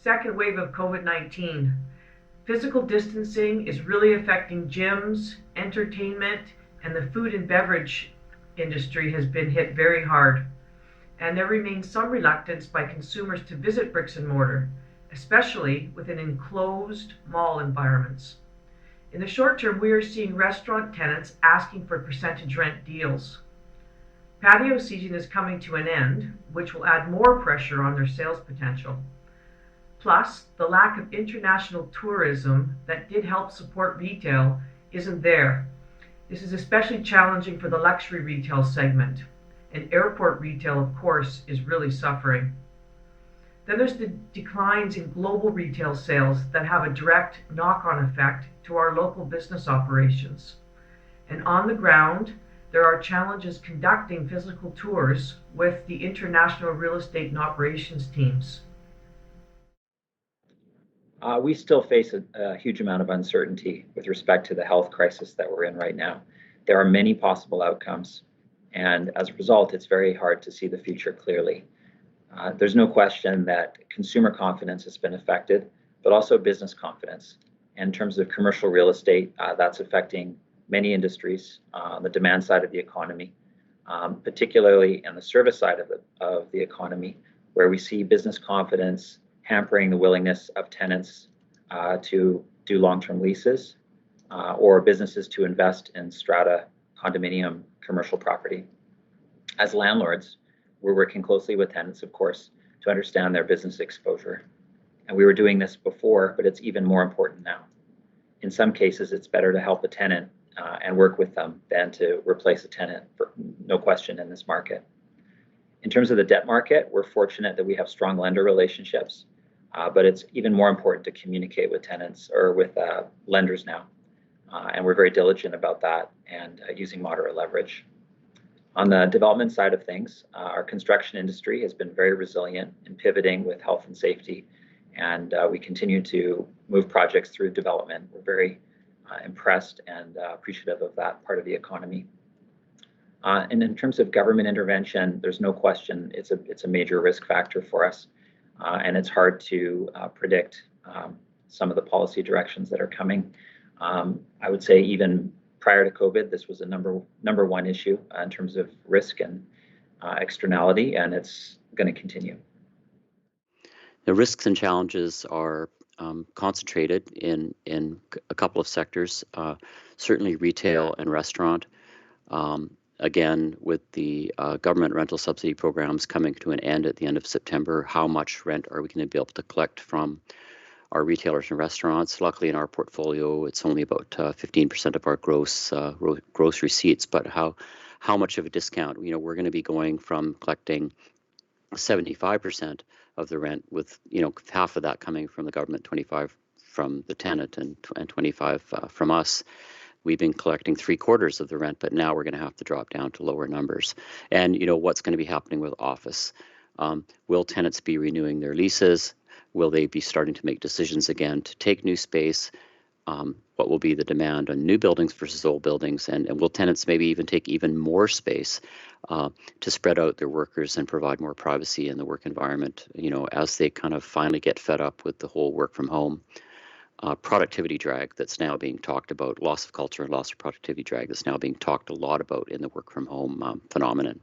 second wave of COVID-19. Physical distancing is really affecting gyms, entertainment, and the food and beverage industry has been hit very hard. And there remains some reluctance by consumers to visit bricks and mortar, especially within enclosed mall environments. In the short term, we are seeing restaurant tenants asking for percentage rent deals. Patio season is coming to an end, which will add more pressure on their sales potential. Plus, the lack of international tourism that did help support retail isn't there. This is especially challenging for the luxury retail segment, and airport retail, of course, is really suffering. Then there's the declines in global retail sales that have a direct knock-on effect to our local business operations. And on the ground, there are challenges conducting physical tours with the international real estate and operations teams. We still face a huge amount of uncertainty with respect to the health crisis that we're in right now. There are many possible outcomes, and as a result, it's very hard to see the future clearly. There's no question that consumer confidence has been affected, but also business confidence. In terms of commercial real estate, that's affecting many industries on the demand side of the economy, particularly in the service side of the economy, where we see business confidence hampering the willingness of tenants to do long-term leases or businesses to invest in strata condominium commercial property. As landlords, we're working closely with tenants, of course, to understand their business exposure. And we were doing this before, but it's even more important now. In some cases, it's better to help a tenant and work with them than to replace a tenant, for no question, in this market. In terms of the debt market, we're fortunate that we have strong lender relationships, but it's even more important to communicate with tenants or with lenders now. And we're very diligent about that and using moderate leverage. On the development side of things, our construction industry has been very resilient in pivoting with health and safety, and we continue to move projects through development. We're very impressed and appreciative of that part of the economy. And in terms of government intervention, there's no question it's a major risk factor for us, and it's hard to predict some of the policy directions that are coming. I would say even prior to COVID, this was a number one issue in terms of risk and externality, and it's going to continue. The risks and challenges are concentrated in a couple of sectors, certainly retail and restaurant. Again, with the government rental subsidy programs coming to an end at the end of September, how much rent are we going to be able to collect from our retailers and restaurants? Luckily, in our portfolio, it's only about 15% of our gross receipts. But how much of a discount? We're going to be going from collecting 75% of the rent, with half of that coming from the government, 25 from the tenant, and 25 from us. We've been collecting 3/4 of the rent, but now we're going to have to drop down to lower numbers. And what's going to be happening with office? Will tenants be renewing their leases? Will they be starting to make decisions again to take new space? What will be the demand on new buildings versus old buildings? And will tenants maybe even take even more space to spread out their workers and provide more privacy in the work environment, as they kind of finally get fed up with the whole work from home productivity drag that's now being talked about, loss of culture and loss of productivity drag that's now being talked a lot about in the work from home phenomenon.